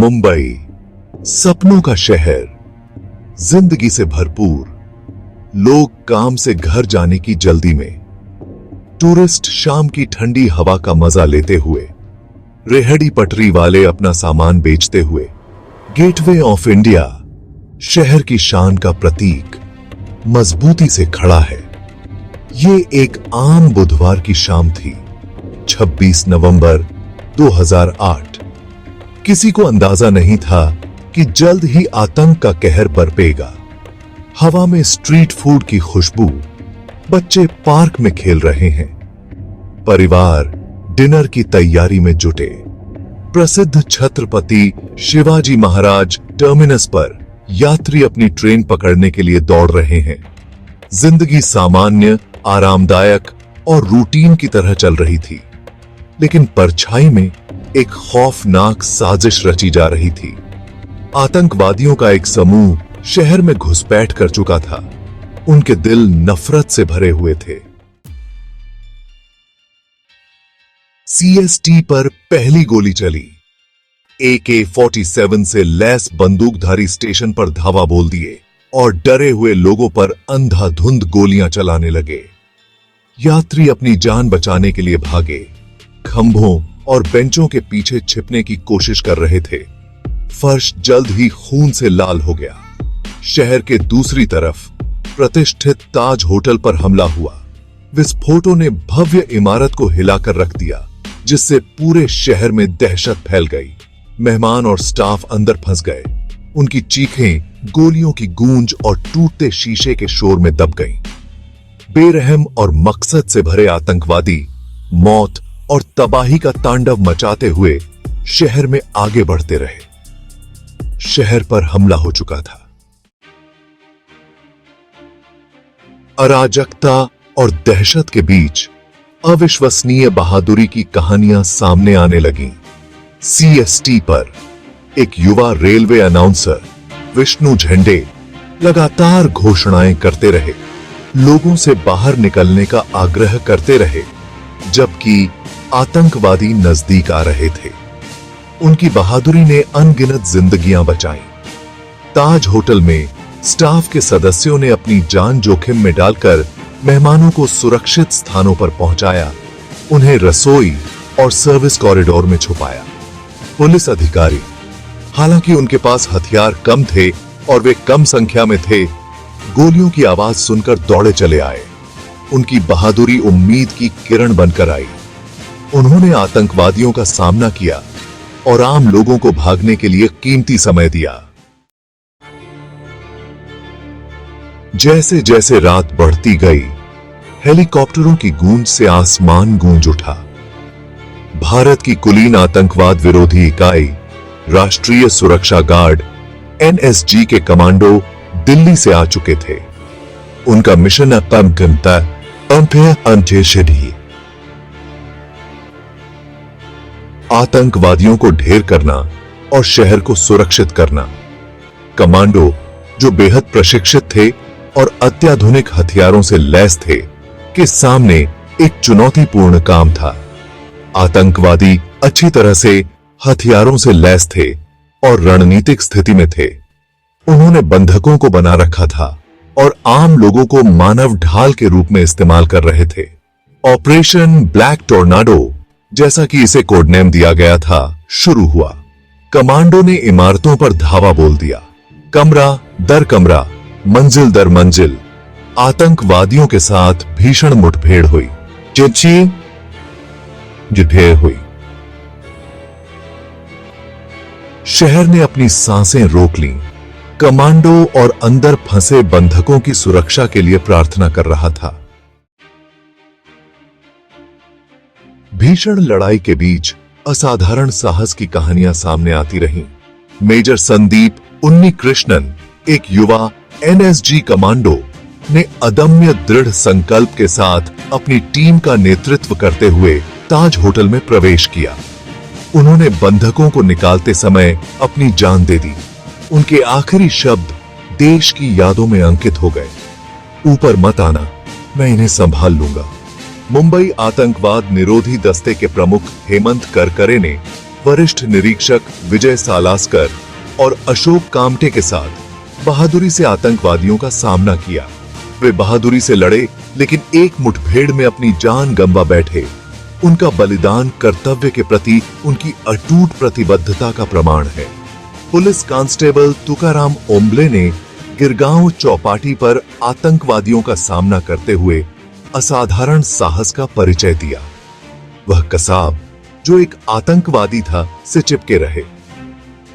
मुंबई सपनों का शहर, जिंदगी से भरपूर। लोग काम से घर जाने की जल्दी में, टूरिस्ट शाम की ठंडी हवा का मजा लेते हुए, रेहड़ी पटरी वाले अपना सामान बेचते हुए। गेटवे ऑफ इंडिया शहर की शान का प्रतीक मजबूती से खड़ा है। ये एक आम बुधवार की शाम थी, 26 नवंबर 2008। किसी को अंदाजा नहीं था कि जल्द ही आतंक का कहर बरपेगा। हवा में स्ट्रीट फूड की खुशबू, बच्चे पार्क में खेल रहे हैं, परिवार डिनर की तैयारी में जुटे। प्रसिद्ध छत्रपति शिवाजी महाराज टर्मिनस पर यात्री अपनी ट्रेन पकड़ने के लिए दौड़ रहे हैं। जिंदगी सामान्य, आरामदायक और रूटीन की तरह चल रही थी, लेकिन परछाई में एक खौफनाक साजिश रची जा रही थी। आतंकवादियों का एक समूह शहर में घुसपैठ कर चुका था। उनके दिल नफरत से भरे हुए थे। सीएसटी पर पहली गोली चली। AK-47 से लैस बंदूकधारी स्टेशन पर धावा बोल दिए और डरे हुए लोगों पर अंधाधुंध गोलियां चलाने लगे। यात्री अपनी जान बचाने के लिए भागे, खंभों और बेंचों के पीछे छिपने की कोशिश कर रहे थे। फर्श जल्द ही खून से लाल हो गया। शहर के दूसरी तरफ प्रतिष्ठित ताज होटल पर हमला हुआ। विस्फोटों ने भव्य इमारत को हिलाकर रख दिया, जिससे पूरे शहर में दहशत फैल गई। मेहमान और स्टाफ अंदर फंस गए। उनकी चीखें गोलियों की गूंज और टूटते शीशे के शोर में दब गईं। बेरहम और मकसद से भरे आतंकवादी मौत और तबाही का तांडव मचाते हुए शहर में आगे बढ़ते रहे। शहर पर हमला हो चुका था। अराजकता और दहशत के बीच अविश्वसनीय बहादुरी की कहानियां सामने आने लगीं। सीएसटी पर एक युवा रेलवे अनाउंसर विष्णु झंडे लगातार घोषणाएं करते रहे, लोगों से बाहर निकलने का आग्रह करते रहे, जबकि आतंकवादी नजदीक आ रहे थे। उनकी बहादुरी ने अनगिनत जिंदगियां बचाईं। ताज होटल में स्टाफ के सदस्यों ने अपनी जान जोखिम में डालकर मेहमानों को सुरक्षित स्थानों पर पहुंचाया, उन्हें रसोई और सर्विस कॉरिडोर में छुपाया। पुलिस अधिकारी, हालांकि उनके पास हथियार कम थे और वे कम संख्या में थे, गोलियों की आवाज सुनकर दौड़े चले आए। उनकी बहादुरी उम्मीद की किरण बनकर आई। उन्होंने आतंकवादियों का सामना किया और आम लोगों को भागने के लिए कीमती समय दिया। जैसे जैसे रात बढ़ती गई, हेलीकॉप्टरों की गूंज से आसमान गूंज उठा। भारत की कुलीन आतंकवाद विरोधी इकाई राष्ट्रीय सुरक्षा गार्ड NSG के कमांडो दिल्ली से आ चुके थे। उनका मिशन आतंकवादियों को ढेर करना और शहर को सुरक्षित करना। कमांडो, जो बेहद प्रशिक्षित थे और अत्याधुनिक हथियारों से लैस थे, के सामने एक चुनौतीपूर्ण काम था। आतंकवादी अच्छी तरह से हथियारों से लैस थे और रणनीतिक स्थिति में थे। उन्होंने बंधकों को बना रखा था और आम लोगों को मानव ढाल के रूप में इस्तेमाल कर रहे थे। ऑपरेशन ब्लैक टोर्नाडो, जैसा कि इसे कोडनेम दिया गया था, शुरू हुआ। कमांडो ने इमारतों पर धावा बोल दिया। कमरा दर कमरा, मंजिल दर मंजिल आतंकवादियों के साथ भीषण मुठभेड़ हुई। ढेर हुई। शहर ने अपनी सांसें रोक लीं। कमांडो और अंदर फंसे बंधकों की सुरक्षा के लिए प्रार्थना कर रहा था। भीषण लड़ाई के बीच असाधारण साहस की कहानियां सामने आती रहीं। मेजर संदीप उन्नीकृष्णन, एक युवा NSG कमांडो, ने अदम्य दृढ़ संकल्प के साथ अपनी टीम का नेतृत्व करते हुए ताज होटल में प्रवेश किया। उन्होंने बंधकों को निकालते समय अपनी जान दे दी। उनके आखिरी शब्द देश की यादों में अंकित हो गए। ऊपर मत आना, मैं इन्हें संभाल लूंगा। मुंबई आतंकवाद निरोधी दस्ते के प्रमुख हेमंत करकरे ने वरिष्ठ निरीक्षक विजय सालास्कर और अशोक कामटे के साथ बहादुरी से आतंकवादियों का सामना किया। वे बहादुरी से लड़े, लेकिन एक मुठभेड़ में अपनी जान गंवा बैठे। उनका बलिदान कर्तव्य के प्रति उनकी अटूट प्रतिबद्धता का प्रमाण है। पुलिस कांस्टेबल तुकाराम ओम्बले ने गिरगांव चौपाटी पर आतंकवादियों का सामना करते हुए असाधारण साहस का परिचय दिया। वह कसाब, जो एक आतंकवादी था, से चिपके रहे।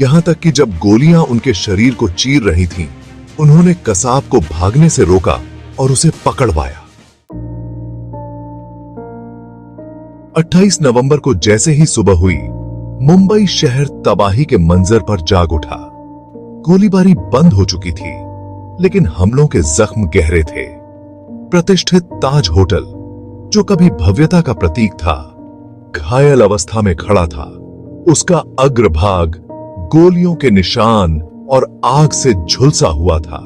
यहां तक कि जब गोलियां उनके शरीर को चीर रही थीं, उन्होंने कसाब को भागने से रोका और उसे पकड़वाया। 28 नवंबर को जैसे ही सुबह हुई, मुंबई शहर तबाही के मंजर पर जाग उठा। गोलीबारी बंद हो चुकी थी, लेकिन हमलों के जख्म गहरे थे। प्रतिष्ठित ताज होटल, जो कभी भव्यता का प्रतीक था, घायल अवस्था में खड़ा था। उसका अग्रभाग गोलियों के निशान और आग से झुलसा हुआ था।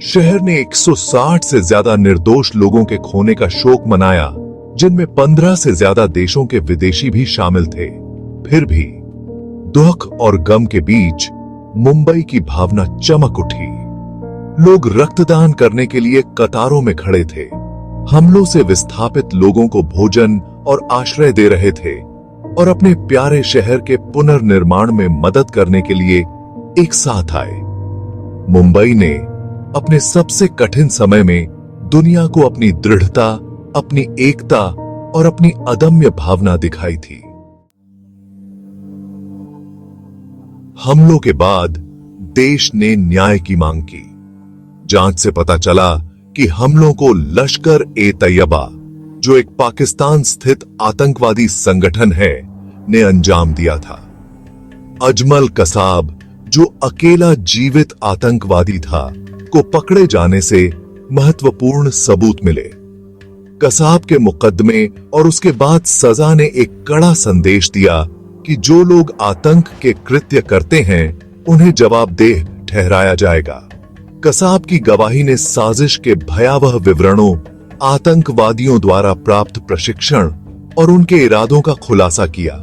शहर ने 160 से ज्यादा निर्दोष लोगों के खोने का शोक मनाया, जिनमें 15 से ज्यादा देशों के विदेशी भी शामिल थे। फिर भी दुख और गम के बीच मुंबई की भावना चमक उठी। लोग रक्तदान करने के लिए कतारों में खड़े थे। हमलों से विस्थापित लोगों को भोजन और आश्रय दे रहे थे और अपने प्यारे शहर के पुनर्निर्माण में मदद करने के लिए एक साथ आए। मुंबई ने अपने सबसे कठिन समय में दुनिया को अपनी दृढ़ता, अपनी एकता और अपनी अदम्य भावना दिखाई थी। हमलों के बाद देश ने न्याय की मांग की। जांच से पता चला कि हमलों को लश्कर ए तैयबा, जो एक पाकिस्तान स्थित आतंकवादी संगठन है, ने अंजाम दिया था। अजमल कसाब, जो अकेला जीवित आतंकवादी था, को पकड़े जाने से महत्वपूर्ण सबूत मिले। कसाब के मुकदमे और उसके बाद सजा ने एक कड़ा संदेश दिया कि जो लोग आतंक के कृत्य करते हैं, उन्हें जवाबदेह ठहराया जाएगा। कसाब की गवाही ने साजिश के भयावह विवरणों, आतंकवादियों द्वारा प्राप्त प्रशिक्षण और उनके इरादों का खुलासा किया।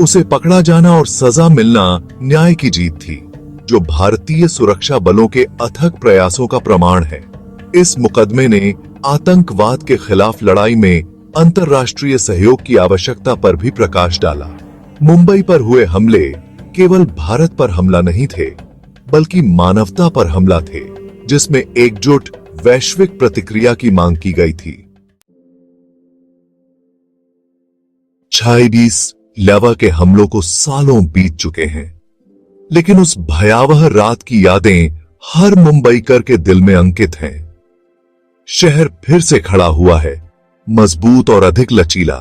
उसे पकड़ा जाना और सजा मिलना न्याय की जीत थी, जो भारतीय सुरक्षा बलों के अथक प्रयासों का प्रमाण है। इस मुकदमे ने आतंकवाद के खिलाफ लड़ाई में अंतर्राष्ट्रीय सहयोग की आवश्यकता पर भी प्रकाश डाला। मुंबई पर हुए हमले केवल भारत पर हमला नहीं थे, बल्कि मानवता पर हमला थे, जिसमें एकजुट वैश्विक प्रतिक्रिया की मांग की गई थी। 26/11 के हमलों को सालों बीत चुके हैं, लेकिन उस भयावह रात की यादें हर मुंबईकर के दिल में अंकित हैं। शहर फिर से खड़ा हुआ है, मजबूत और अधिक लचीला,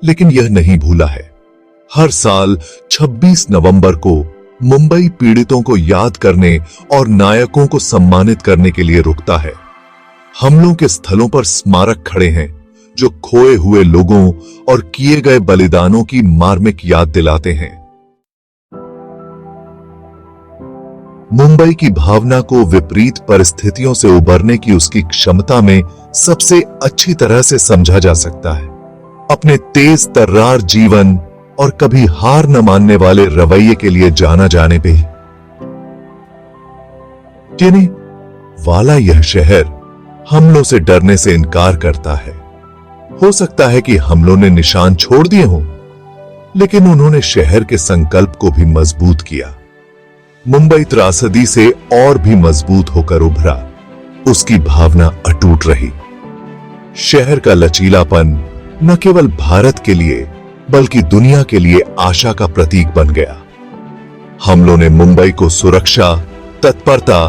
लेकिन यह नहीं भूला है। हर साल 26 नवंबर को मुंबई पीड़ितों को याद करने और नायकों को सम्मानित करने के लिए रुकता है। हमलों के स्थलों पर स्मारक खड़े हैं, जो खोए हुए लोगों और किए गए बलिदानों की मार्मिक याद दिलाते हैं। मुंबई की भावना को विपरीत परिस्थितियों से उबरने की उसकी क्षमता में सबसे अच्छी तरह से समझा जा सकता है। अपने तेज तर्रार जीवन और कभी हार न मानने वाले रवैये के लिए जाना जाने पे कहने वाला यह शहर हमलों से डरने से इनकार करता है। हो सकता है कि हमलों ने निशान छोड़ दिए हों, लेकिन उन्होंने शहर के संकल्प को भी मजबूत किया। मुंबई त्रासदी से और भी मजबूत होकर उभरा। उसकी भावना अटूट रही। शहर का लचीलापन न केवल भारत के लिए बल्कि दुनिया के लिए आशा का प्रतीक बन गया। हमलों ने मुंबई को सुरक्षा, तत्परता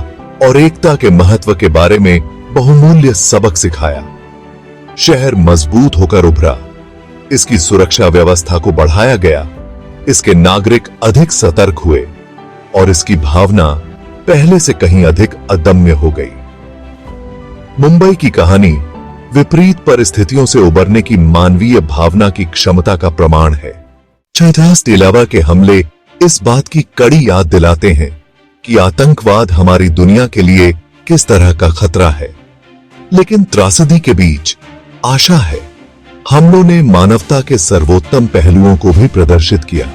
और एकता के महत्व के बारे में बहुमूल्य सबक सिखाया। शहर मजबूत होकर उभरा। इसकी सुरक्षा व्यवस्था को बढ़ाया गया। इसके नागरिक अधिक सतर्क हुए और इसकी भावना पहले से कहीं अधिक अदम्य हो गई। मुंबई की कहानी विपरीत परिस्थितियों से उबरने की मानवीय भावना की क्षमता का प्रमाण है। 26/11 के हमले इस बात की कड़ी याद दिलाते हैं कि आतंकवाद हमारी दुनिया के लिए किस तरह का खतरा है, लेकिन त्रासदी के बीच आशा है। हमलों ने मानवता के सर्वोत्तम पहलुओं को भी प्रदर्शित किया।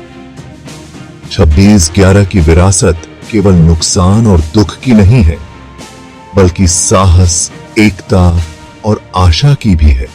26/11 की विरासत केवल नुकसान और दुख की नहीं है, बल्कि साहस, एकता और आशा की भी है।